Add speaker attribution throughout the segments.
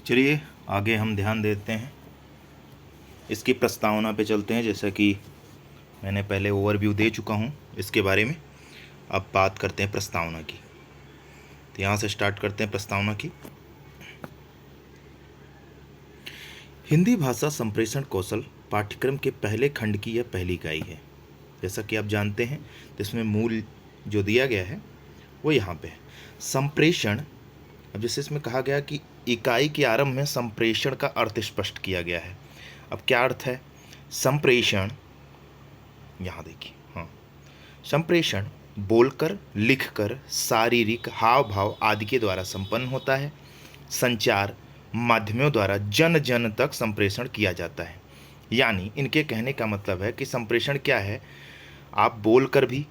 Speaker 1: चलिए आगे हम ध्यान देते हैं, इसकी प्रस्तावना पे चलते हैं। जैसा कि मैंने पहले ओवरव्यू दे चुका हूँ इसके बारे में, अब बात करते हैं प्रस्तावना की। तो यहाँ से स्टार्ट करते हैं प्रस्तावना की। हिंदी भाषा संप्रेषण कौशल पाठ्यक्रम के पहले खंड की यह पहली इकाई है। जैसा कि आप जानते हैं, तो इसमें मूल जो दिया गया है वो यहाँ पे है, संप्रेषण। अब जैसे इसमें कहा गया कि इकाई के आरंभ में संप्रेषण का अर्थ स्पष्ट किया गया है। अब क्या अर्थ है संप्रेषण? यहाँ देखिए, हाँ, संप्रेषण बोलकर, लिखकर, शारीरिक हाव भाव आदि के द्वारा संपन्न होता है। संचार माध्यमों द्वारा जन जन तक संप्रेषण किया जाता है। यानी इनके कहने का मतलब है कि संप्रेषण क्या है, आप बोलकर भी,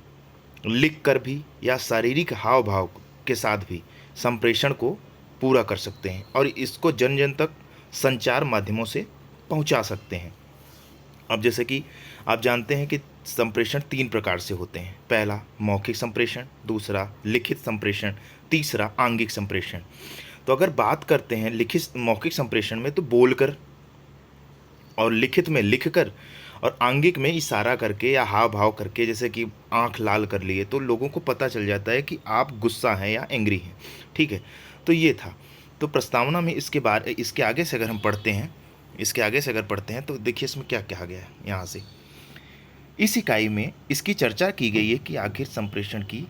Speaker 1: लिखकर भी या शारीरिक हाव भाव के साथ भी संप्रेषण को पूरा कर सकते हैं और इसको जन जन तक संचार माध्यमों से पहुंचा सकते हैं। अब जैसे कि आप जानते हैं कि संप्रेषण 3 प्रकार से होते हैं। पहला मौखिक संप्रेषण, दूसरा लिखित संप्रेषण, तीसरा आंगिक संप्रेषण। तो अगर बात करते हैं लिखित मौखिक संप्रेषण में, तो बोलकर, और लिखित में लिखकर, और आंगिक में इशारा करके या हाव भाव करके, जैसे कि आंख लाल कर लिए तो लोगों को पता चल जाता है कि आप गुस्सा हैं या एंग्री हैं। ठीक है, तो ये था। तो प्रस्तावना में इसके आगे से अगर हम पढ़ते हैं, तो देखिए इसमें क्या कहा गया है। यहाँ से इस इकाई में इसकी चर्चा की गई है कि आखिर संप्रेषण की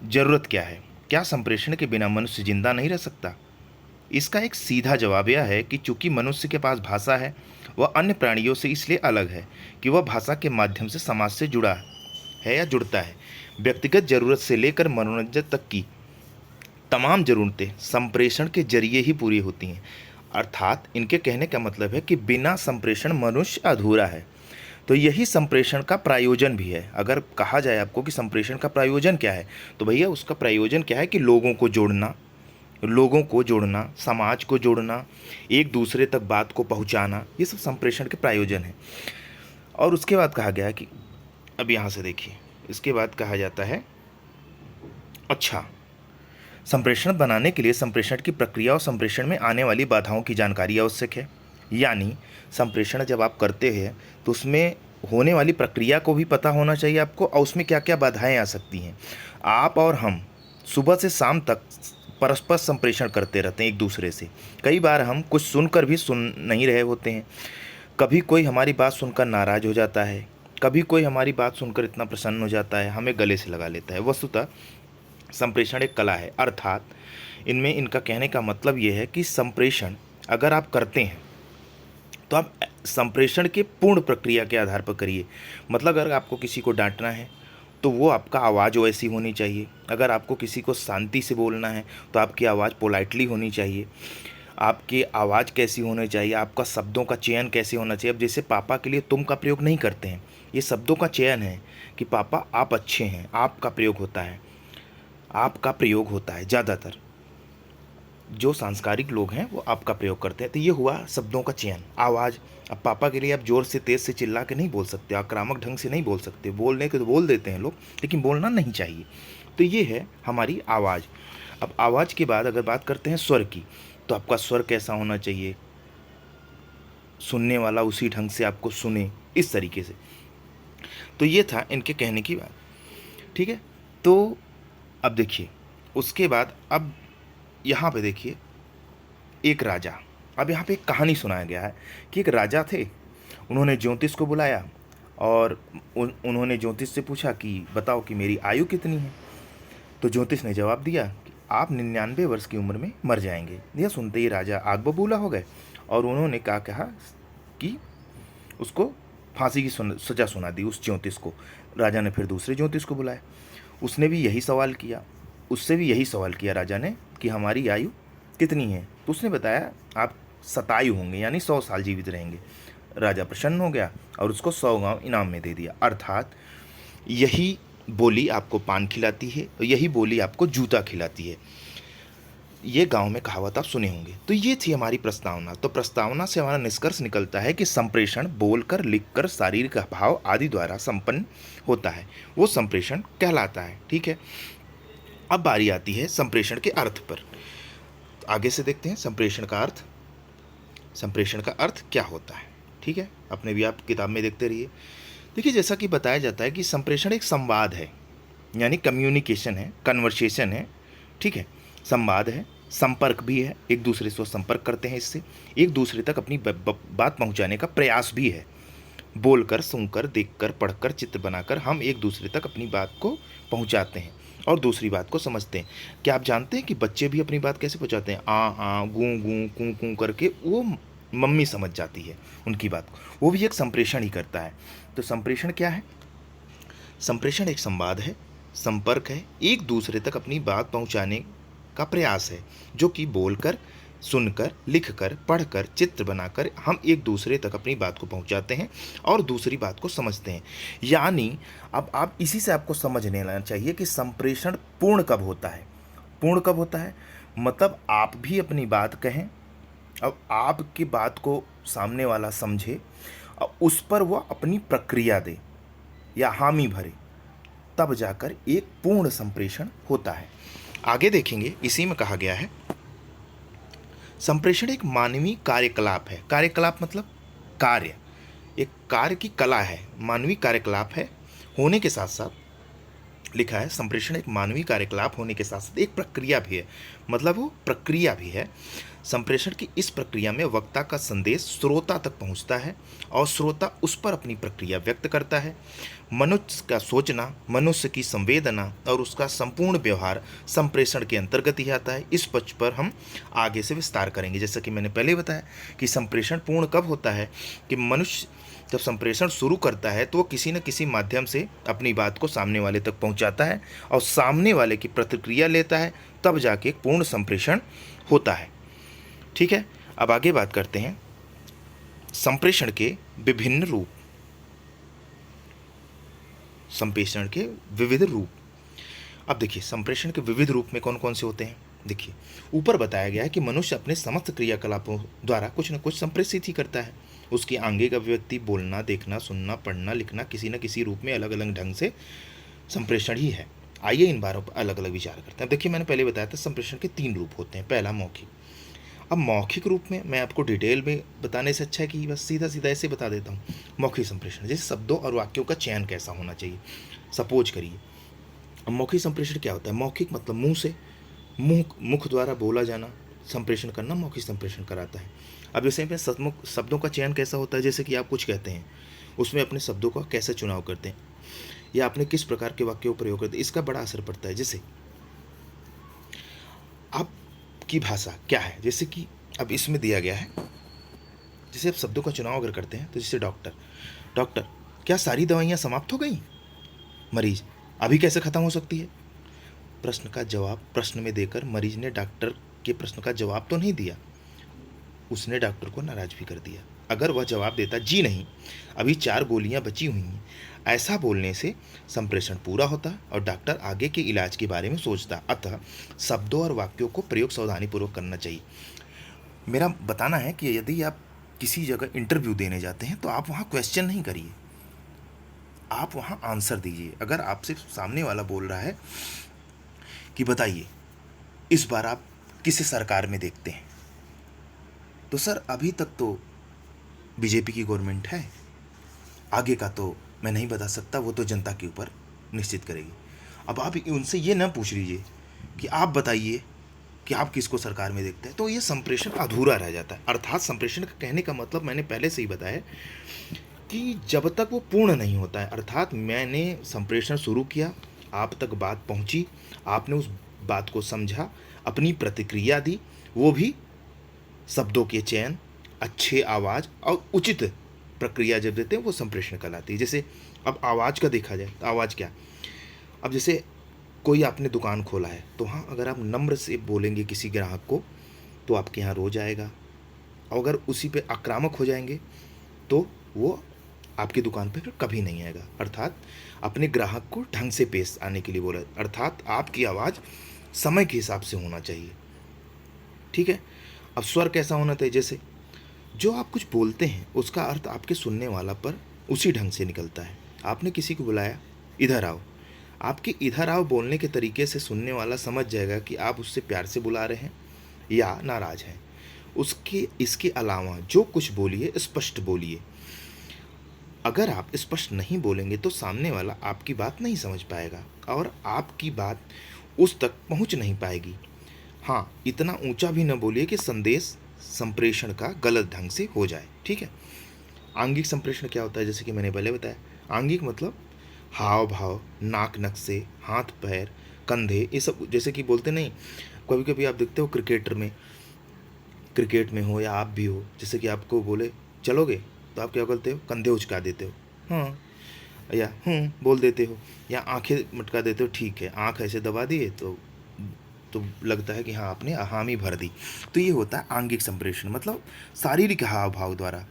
Speaker 1: ज़रूरत क्या है। क्या संप्रेषण के बिना मनुष्य जिंदा नहीं रह सकता? इसका एक सीधा जवाब यह है कि चूंकि मनुष्य के पास भाषा है, वह अन्य प्राणियों से इसलिए अलग है कि वह भाषा के माध्यम से समाज से जुड़ा है या जुड़ता है। व्यक्तिगत जरूरत से लेकर मनोरंजन तक की तमाम ज़रूरतें संप्रेषण के जरिए ही पूरी होती हैं। अर्थात इनके कहने का मतलब है कि बिना संप्रेषण मनुष्य अधूरा है। तो यही संप्रेषण का प्रयोजन भी है। अगर कहा जाए आपको कि संप्रेषण का प्रयोजन क्या है, तो भैया उसका प्रयोजन क्या है कि लोगों को जोड़ना, समाज को जोड़ना, एक दूसरे तक बात को पहुंचाना, ये सब संप्रेषण के प्रयोजन है। और उसके बाद कहा गया कि अब यहाँ से देखिए, इसके बाद कहा जाता है, अच्छा, संप्रेषण बनाने के लिए संप्रेषण की प्रक्रिया और संप्रेषण में आने वाली बाधाओं की जानकारी आवश्यक है। यानी संप्रेषण जब आप करते हैं तो उसमें होने वाली प्रक्रिया को भी पता होना चाहिए आपको, और उसमें क्या क्या बाधाएं आ सकती हैं। आप और हम सुबह से शाम तक परस्पर संप्रेषण करते रहते हैं एक दूसरे से। कई बार हम कुछ सुनकर भी सुन नहीं रहे होते हैं। कभी कोई हमारी बात सुनकर नाराज़ हो जाता है, कभी कोई हमारी बात सुनकर इतना प्रसन्न हो जाता है, हमें गले से लगा लेता है। वस्तुतः संप्रेषण एक कला है। अर्थात इनमें इनका कहने का मतलब ये है कि संप्रेषण अगर आप करते हैं तो आप संप्रेषण के पूर्ण प्रक्रिया के आधार पर करिए। मतलब अगर आपको किसी को डांटना है तो वो आपका आवाज़ वैसी होनी चाहिए। अगर आपको किसी को शांति से बोलना है तो आपकी आवाज़ पोलाइटली होनी चाहिए। आपकी आवाज़ कैसी होनी चाहिए, आपका शब्दों का चयन कैसे होना चाहिए। अब जैसे पापा के लिए तुम का प्रयोग नहीं करते हैं, ये शब्दों का चयन है कि पापा आप अच्छे हैं, आपका प्रयोग होता है। ज़्यादातर जो सांस्कारिक लोग हैं वो आपका प्रयोग करते हैं। तो ये हुआ शब्दों का चयन। आवाज़, अब पापा के लिए आप ज़ोर से तेज़ से चिल्ला के नहीं बोल सकते, आक्रामक ढंग से नहीं बोल सकते। बोलने के तो बोल देते हैं लोग, लेकिन बोलना नहीं चाहिए। तो ये है हमारी आवाज़। अब आवाज़ के बाद अगर बात करते हैं स्वर की, तो आपका स्वर कैसा होना चाहिए, सुनने वाला उसी ढंग से आपको सुने, इस तरीके से। तो ये था इनके कहने की बात। ठीक है, तो अब देखिए उसके बाद, अब यहाँ पे देखिए एक राजा, अब यहाँ पे एक कहानी सुनाया गया है कि एक राजा थे, उन्होंने ज्योतिष को बुलाया और उन्होंने ज्योतिष से पूछा कि बताओ कि मेरी आयु कितनी है। तो ज्योतिष ने जवाब दिया कि आप 99 वर्ष की उम्र में मर जाएंगे। यह सुनते ही राजा आग बबूला हो गए और उन्होंने कहा कि उसको फांसी की सजा सुना दी उस ज्योतिष को। राजा ने फिर दूसरे ज्योतिष को बुलाया, उससे भी यही सवाल किया राजा ने कि हमारी आयु कितनी है। तो उसने बताया आप 27 होंगे, यानी 100 साल जीवित रहेंगे। राजा प्रसन्न हो गया और उसको 100 गांव इनाम में दे दिया। अर्थात यही बोली आपको पान खिलाती है और यही बोली आपको जूता खिलाती है। ये गांव में कहावत आप सुने होंगे। तो ये थी हमारी प्रस्तावना। तो प्रस्तावना से हमारा निष्कर्ष निकलता है कि संप्रेषण बोलकर, लिखकर, शारीरिक भाव आदि द्वारा संपन्न होता है, वो संप्रेषण कहलाता है। ठीक है, अब बारी आती है संप्रेषण के अर्थ पर। आगे से देखते हैं संप्रेषण का अर्थ। संप्रेषण का अर्थ क्या होता है। ठीक है, अपने भी आप किताब में देखते रहिए। देखिए, जैसा कि बताया जाता है कि संप्रेषण एक संवाद है, यानी कम्युनिकेशन है, कन्वर्सेशन है। ठीक है, संवाद है, संपर्क भी है, एक दूसरे से संपर्क करते हैं, इससे एक दूसरे तक अपनी बात पहुंचाने का प्रयास भी है। बोलकर, सुनकर, देखकर, पढ़कर, चित्र बनाकर हम एक दूसरे तक अपनी बात को पहुंचाते हैं और दूसरी बात को समझते हैं। क्या आप जानते हैं कि बच्चे भी अपनी बात कैसे पहुंचाते हैं? आ गूं गूं कूं कूं करके वो मम्मी समझ जाती है उनकी बात को, वो भी एक संप्रेषण ही करता है। तो संप्रेषण क्या है? संप्रेषण एक संवाद है, संपर्क है, एक दूसरे तक अपनी बात पहुंचाने का प्रयास है, जो कि बोलकर, सुनकर, लिखकर, पढ़कर, चित्र बनाकर हम एक दूसरे तक अपनी बात को पहुंचाते हैं और दूसरी बात को समझते हैं। यानी अब आप इसी से आपको समझ लेना चाहिए कि संप्रेषण पूर्ण कब होता है। पूर्ण कब होता है मतलब आप भी अपनी बात कहें, अब आपकी बात को सामने वाला समझे और उस पर वह अपनी प्रक्रिया दे या हामी भरे, तब जाकर एक पूर्ण संप्रेषण होता है। आगे देखेंगे, इसी में कहा गया है संप्रेषण एक मानवीय कार्यकलाप है। कार्यकलाप मतलब कार्य, एक कार्य की कला है, मानवीय कार्यकलाप है। होने के साथ साथ लिखा है संप्रेषण एक मानवीय कार्यकलाप होने के साथ साथ एक प्रक्रिया भी है, मतलब वो प्रक्रिया भी है। संप्रेषण की इस प्रक्रिया में वक्ता का संदेश श्रोता तक पहुंचता है और श्रोता उस पर अपनी प्रक्रिया व्यक्त करता है। मनुष्य का सोचना, मनुष्य की संवेदना और उसका संपूर्ण व्यवहार संप्रेषण के अंतर्गत ही आता है। इस पक्ष पर हम आगे से विस्तार करेंगे। जैसा कि मैंने पहले बताया कि संप्रेषण पूर्ण कब होता है कि मनुष्य जब संप्रेषण शुरू करता है तो वो किसी न किसी माध्यम से अपनी बात को सामने वाले तक पहुंचाता है और सामने वाले की प्रतिक्रिया लेता है, तब जाके एक पूर्ण संप्रेषण होता है। ठीक है, अब आगे बात करते हैं संप्रेषण के विभिन्न रूप। संप्रेषण के विविध रूप। अब देखिए, संप्रेषण के विविध रूप में कौन कौन से होते हैं। देखिए, ऊपर बताया गया है कि मनुष्य अपने समस्त क्रियाकलापों द्वारा कुछ न कुछ संप्रेषित ही करता है। उसकी आंगिक अभिव्यक्ति, बोलना, देखना, सुनना, पढ़ना, लिखना किसी न किसी रूप में अलग अलग ढंग से संप्रेषण ही है। आइए इन बारों पर अलग अलग विचार करते हैं। देखिए, मैंने पहले बताया था संप्रेषण के 3 रूप होते हैं। पहला मौखिक। अब मौखिक रूप में मैं आपको डिटेल में बताने से अच्छा है कि बस सीधा सीधा ऐसे बता देता हूँ। मौखिक संप्रेषण जैसे शब्दों और वाक्यों का चयन कैसा होना चाहिए। सपोज करिए, अब मौखिक संप्रेषण क्या होता है? मौखिक मतलब मुंह से, मुख द्वारा बोला जाना, संप्रेषण करना मौखिक संप्रेषण कराता है। अब जैसे में शब्दों का चयन कैसा होता है, जैसे कि आप कुछ कहते हैं उसमें अपने शब्दों का कैसे चुनाव करते हैं या आपने किस प्रकार के वाक्यों का प्रयोग करते हैं, इसका बड़ा असर पड़ता है। जैसे आपकी भाषा क्या है, जैसे कि अब इसमें दिया गया है, जैसे आप शब्दों का चुनाव अगर करते हैं तो जैसे डॉक्टर, डॉक्टर क्या सारी दवाइयाँ समाप्त हो गई? मरीज, अभी कैसे ख़त्म हो सकती है? प्रश्न का जवाब प्रश्न में देकर मरीज ने डॉक्टर के प्रश्न का जवाब तो नहीं दिया, उसने डॉक्टर को नाराज भी कर दिया। अगर वह जवाब देता जी नहीं, अभी 4 गोलियां बची हुई हैं, ऐसा बोलने से संप्रेषण पूरा होता और डॉक्टर आगे के इलाज के बारे में सोचता। अतः शब्दों और वाक्यों को प्रयोग सावधानीपूर्वक करना चाहिए। मेरा बताना है कि यदि आप किसी जगह इंटरव्यू देने जाते हैं तो आप वहाँ क्वेश्चन नहीं करिए, आप वहाँ आंसर दीजिए। अगर आपसे सामने वाला बोल रहा है कि बताइए इस बार आप किसे सरकार में देखते हैं, तो सर अभी तक तो बीजेपी की गवर्नमेंट है, आगे का तो मैं नहीं बता सकता, वो तो जनता के ऊपर निश्चित करेगी। अब आप उनसे ये ना पूछ लीजिए कि आप बताइए कि आप किसको सरकार में देखते हैं, तो ये संप्रेषण अधूरा रह जाता है। अर्थात संप्रेषण का कहने का मतलब मैंने पहले से ही बताया कि जब तक वो पूर्ण नहीं होता है, अर्थात मैंने संप्रेषण शुरू किया, आप तक बात पहुंची, आपने उस बात को समझा, अपनी प्रतिक्रिया दी, वो भी शब्दों के चयन, अच्छे आवाज़ और उचित प्रक्रिया जब देते हैं वो संप्रेषण कहलाती है। जैसे अब आवाज़ का देखा जाए तो आवाज़ क्या, अब जैसे कोई आपने दुकान खोला है तो हाँ, अगर आप नम्र से बोलेंगे किसी ग्राहक को तो आपके यहाँ रोज आएगा, और अगर उसी पे आक्रामक हो जाएंगे तो वो आपकी दुकान पे फिर कभी नहीं आएगा। अर्थात अपने ग्राहक को ढंग से पेश आने के लिए बोला, अर्थात आपकी आवाज़ समय के हिसाब से होना चाहिए। ठीक है, अब स्वर कैसा होना चाहिए, जैसे जो आप कुछ बोलते हैं उसका अर्थ आपके सुनने वाला पर उसी ढंग से निकलता है। आपने किसी को बुलाया इधर आओ, आपके इधर आओ बोलने के तरीके से सुनने वाला समझ जाएगा कि आप उससे प्यार से बुला रहे हैं या नाराज़ हैं। उसके इसके अलावा जो कुछ बोलिए स्पष्ट बोलिए। अगर आप स्पष्ट नहीं बोलेंगे तो सामने वाला आपकी बात नहीं समझ पाएगा और आपकी बात उस तक पहुंच नहीं पाएगी। हाँ, इतना ऊंचा भी न बोलिए कि संदेश संप्रेषण का गलत ढंग से हो जाए। ठीक है। आंगिक संप्रेषण क्या होता है, जैसे कि मैंने पहले बताया। आंगिक मतलब हाव भाव, नाक नक्शे, हाथ पैर, कंधे, ये सब, जैसे कि बोलते नहीं, कभी कभी आप देखते हो क्रिकेट में हो या आप भी हो, जैसे कि आपको बोले चलोगे तो आप क्या करते हो, कंधे उचका देते हो, हाँ, या बोल देते हो, या आंखें मटका देते हो। ठीक है, आंख ऐसे दबा दिए तो लगता है कि हाँ, आपने हामी भर दी। तो ये होता है आंगिक संप्रेषण, मतलब शारीरिक हाव भाव द्वारा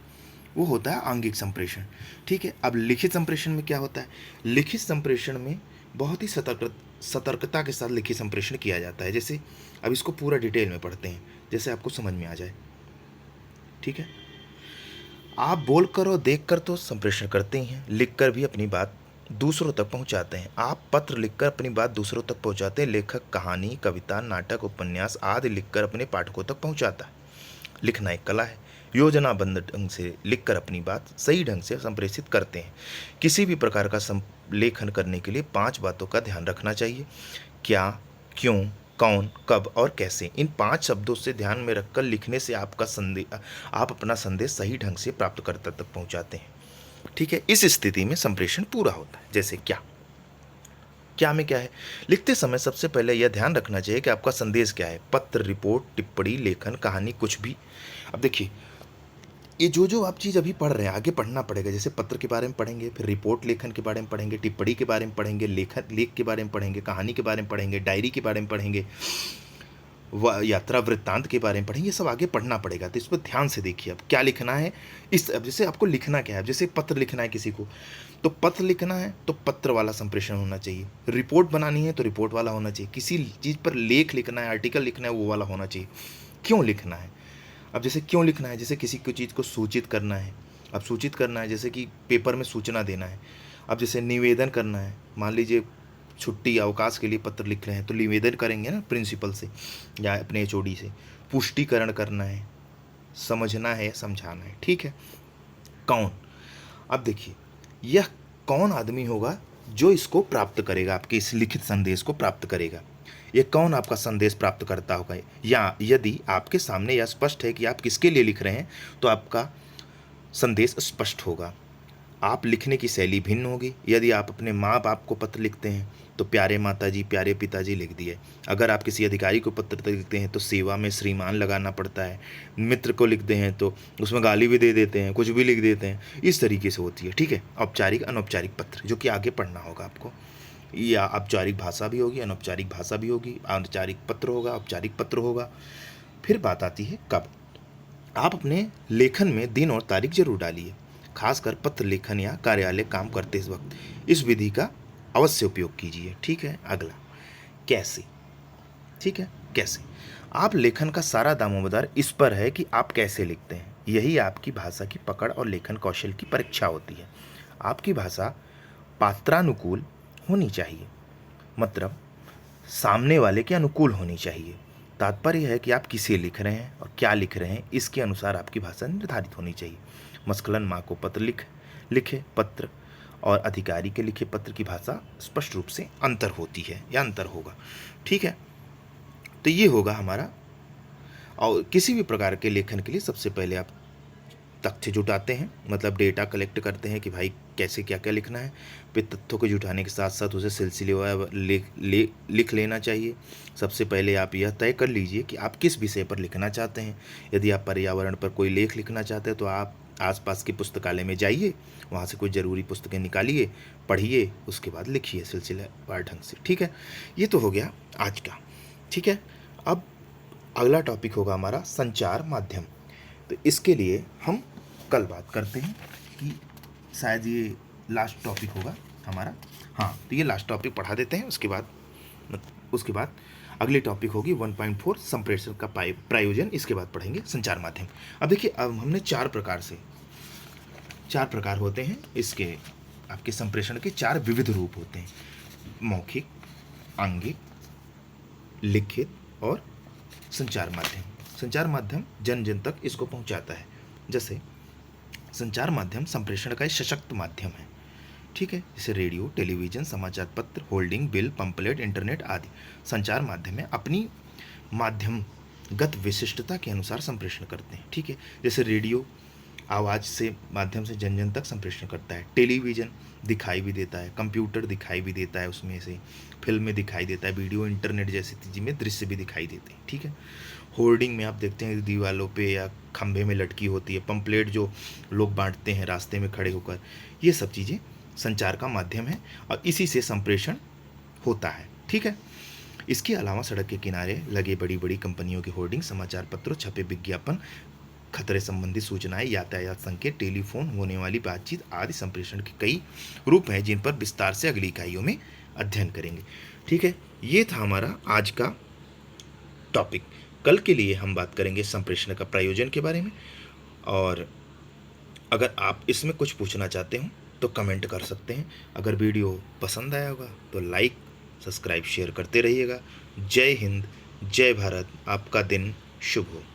Speaker 1: वो होता है आंगिक संप्रेषण। ठीक है। अब लिखित संप्रेषण में क्या होता है? लिखित संप्रेषण में बहुत ही सतर्कता के साथ लिखित संप्रेषण किया जाता है। जैसे अब इसको पूरा डिटेल में पढ़ते हैं, जैसे आपको समझ में आ जाए। ठीक है। आप बोलकर और देखकर तो संप्रेषण करते ही हैं, लिखकर भी अपनी बात दूसरों तक पहुंचाते हैं। आप पत्र लिखकर अपनी बात दूसरों तक पहुंचाते हैं। लेखक कहानी, कविता, नाटक, उपन्यास आदि लिखकर अपने पाठकों तक पहुंचाता है। लिखना एक कला है। योजनाबद्ध ढंग से लिखकर अपनी बात सही ढंग से संप्रेषित करते हैं। किसी भी प्रकार का लेखन करने के लिए 5 बातों का ध्यान रखना चाहिए। क्या, क्यों, कौन, कब और कैसे। इन 5 शब्दों से ध्यान में रखकर लिखने से आप अपना संदेश सही ढंग से प्राप्तकर्ता तक पहुंचाते हैं। ठीक है। इस स्थिति में संप्रेषण पूरा होता है। जैसे क्या में क्या है? लिखते समय सबसे पहले यह ध्यान रखना चाहिए कि आपका संदेश क्या है। पत्र, रिपोर्ट, टिप्पणी, लेखन, कहानी, कुछ भी। अब देखिए, ये जो आप चीज़ अभी पढ़ रहे हैं, आगे पढ़ना पड़ेगा। जैसे पत्र के बारे में पढ़ेंगे, फिर रिपोर्ट लेखन के बारे में पढ़ेंगे, टिप्पणी के बारे में पढ़ेंगे, लेख के बारे में पढ़ेंगे, कहानी के बारे में पढ़ेंगे, डायरी के बारे में पढ़ेंगे, यात्रा वृत्तांत के बारे में पढ़ेंगे। ये सब आगे पढ़ना पड़ेगा। तो इस पर ध्यान से देखिए अब क्या लिखना है। अब जैसे आपको लिखना क्या है, जैसे पत्र लिखना है किसी को, तो पत्र लिखना है तो पत्र वाला संप्रेषण होना चाहिए। रिपोर्ट बनानी है तो रिपोर्ट वाला होना चाहिए। किसी चीज़ पर लेख लिखना है, आर्टिकल लिखना है, वो वाला होना चाहिए। क्यों लिखना है? अब जैसे क्यों लिखना है, जैसे किसी को चीज़ को सूचित करना है। अब सूचित करना है, जैसे कि पेपर में सूचना देना है। अब जैसे निवेदन करना है, मान लीजिए छुट्टी अवकाश के लिए पत्र लिख रहे हैं तो निवेदन करेंगे ना प्रिंसिपल से या अपने एचओडी से। पुष्टिकरण करना है, समझना है, समझाना है। ठीक है। कौन? अब देखिए, यह कौन आदमी होगा जो इसको प्राप्त करेगा, आपके इस लिखित संदेश को प्राप्त करेगा। ये कौन आपका संदेश प्राप्त करता होगा, या यदि आपके सामने यह स्पष्ट है कि आप किसके लिए लिख रहे हैं तो आपका संदेश स्पष्ट होगा। आप लिखने की शैली भिन्न होगी। यदि आप अपने माँ बाप को पत्र लिखते हैं तो प्यारे माताजी, प्यारे पिताजी लिख दिए। अगर आप किसी अधिकारी को पत्र लिखते हैं तो सेवा में श्रीमान लगाना पड़ता है। मित्र को लिखते हैं तो उसमें गाली भी दे देते हैं, कुछ भी लिख देते हैं। इस तरीके से होती है। ठीक है। औपचारिक, अनौपचारिक पत्र, जो कि आगे पढ़ना होगा आपको। या औपचारिक भाषा भी होगी, अनौपचारिक भाषा भी होगी। औपचारिक पत्र होगा, औपचारिक पत्र होगा। फिर बात आती है कब। आप अपने लेखन में दिन और तारीख जरूर डालिए, खासकर पत्र लेखन या कार्यालय काम करते वक्त इस विधि का अवश्य उपयोग कीजिए। ठीक है। अगला, कैसे। ठीक है। कैसे? आप लेखन का सारा दामोदर इस पर है कि आप कैसे लिखते हैं। यही आपकी भाषा की पकड़ और लेखन कौशल की परीक्षा होती है। आपकी भाषा पात्रानुकूल होनी चाहिए, मतलब सामने वाले के अनुकूल होनी चाहिए। तात्पर्य है कि आप किसे लिख रहे हैं और क्या लिख रहे हैं, इसके अनुसार आपकी भाषा निर्धारित होनी चाहिए। मसलन माँ को पत्र लिखे पत्र और अधिकारी के लिखे पत्र की भाषा स्पष्ट रूप से अंतर होती है या अंतर होगा। ठीक है। तो ये होगा हमारा। और किसी भी प्रकार के लेखन के लिए सबसे पहले आप तथ्य जुटाते हैं, मतलब डेटा कलेक्ट करते हैं कि भाई कैसे क्या क्या लिखना है। फिर तथ्यों को जुटाने के साथ साथ उसे सिलसिलेवार लिख लेना चाहिए। सबसे पहले आप यह तय कर लीजिए कि आप किस विषय पर लिखना चाहते हैं। यदि आप पर्यावरण पर कोई लेख लिखना चाहते हैं तो आप आसपास के पुस्तकालय में जाइए, वहाँ से कोई ज़रूरी पुस्तकें निकालिए, पढ़िए, उसके बाद लिखिए सिलसिलेवार ढंग से। ठीक है। ये तो हो गया आज का। ठीक है। अब अगला टॉपिक होगा हमारा संचार माध्यम। तो इसके लिए हम कल बात करते हैं कि शायद ये लास्ट टॉपिक होगा हमारा। हाँ, तो ये लास्ट टॉपिक पढ़ा देते हैं। उसके बाद अगली टॉपिक होगी 1.4 संप्रेषण का प्रयोजन। इसके बाद पढ़ेंगे संचार माध्यम। अब देखिए, अब हमने 4 प्रकार होते हैं इसके, आपके संप्रेषण के 4 विविध रूप होते हैं: मौखिक, आंगिक, लिखित और संचार माध्यम। संचार माध्यम जन जन तक इसको पहुंचाता है। जैसे संचार माध्यम संप्रेषण का एक सशक्त माध्यम है, ठीक है। जैसे रेडियो, टेलीविज़न, समाचार पत्र, होल्डिंग, बिल, पंपलेट, इंटरनेट आदि संचार माध्यम में अपनी माध्यमगत विशिष्टता के अनुसार संप्रेषण करते हैं, ठीक है। जैसे रेडियो आवाज़ से माध्यम से जन जन तक संप्रेषण करता है, टेलीविज़न दिखाई भी देता है, कंप्यूटर दिखाई भी देता है, उसमें से फिल्में दिखाई देता है, वीडियो, इंटरनेट जैसी चीज़ में दृश्य भी दिखाई देते हैं, ठीक है। होर्डिंग में आप देखते हैं दीवालों पे या खंभे में लटकी होती है, पंपलेट जो लोग बांटते हैं रास्ते में खड़े होकर, ये सब चीज़ें संचार का माध्यम है और इसी से संप्रेषण होता है, ठीक है। इसके अलावा सड़क के किनारे लगे बड़ी बड़ी कंपनियों के होर्डिंग, समाचार पत्रों, छपे विज्ञापन, खतरे संबंधी सूचनाएं, यातायात संकेत, टेलीफोन, होने वाली बातचीत आदि संप्रेषण के कई रूप हैं जिन पर विस्तार से अगली इकाइयों में अध्ययन करेंगे, ठीक है। ये था हमारा आज का टॉपिक। कल के लिए हम बात करेंगे संप्रेषण का प्रयोजन के बारे में, और अगर आप इसमें कुछ पूछना चाहते हो तो कमेंट कर सकते हैं। अगर वीडियो पसंद आया होगा तो लाइक, सब्सक्राइब, शेयर करते रहिएगा। जय हिंद, जय भारत, आपका दिन शुभ हो।